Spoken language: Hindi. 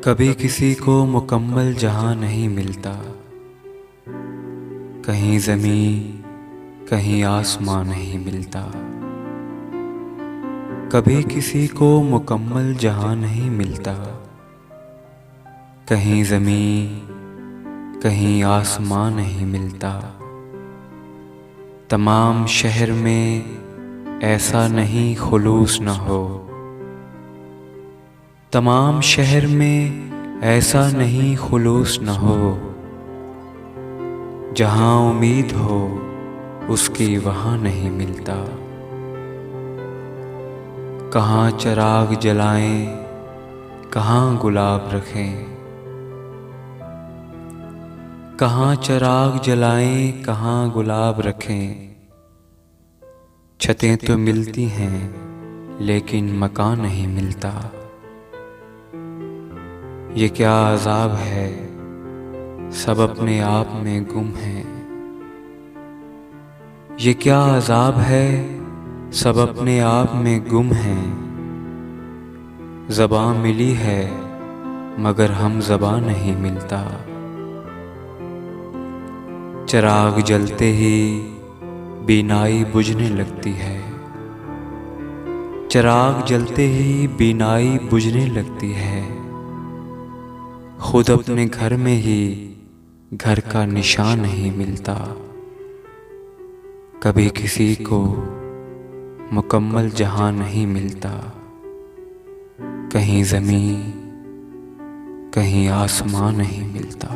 कभी किसी को मुकम्मल जहां नहीं मिलता, कहीं ज़मीं कहीं आसमां नहीं मिलता। कभी किसी को मुकम्मल जहां नहीं मिलता, कहीं ज़मीं कहीं आसमां नहीं मिलता। तमाम शहर में ऐसा नहीं खुलूस न हो, तमाम शहर में ऐसा नहीं खुलूस न हो। जहाँ उम्मीद हो उसकी वहाँ नहीं मिलता। कहाँ चिराग जलाएं कहाँ गुलाब रखें, कहाँ चिराग जलाएं कहाँ गुलाब रखें। छतें तो मिलती हैं लेकिन मकान नहीं मिलता। ये क्या अज़ाब है, सब अपने आप में गुम हैं। ये क्या अज़ाब है, सब अपने आप में गुम हैं। ज़बां मिली है मगर हम ज़बां नहीं मिलता। चिराग जलते ही बीनाई बुझने लगती है, चिराग जलते ही बीनाई बुझने लगती है। खुद अपने घर में ही घर का निशान नहीं मिलता। कभी किसी को मुकम्मल जहां नहीं मिलता, कहीं ज़मीं कहीं आसमां नहीं मिलता।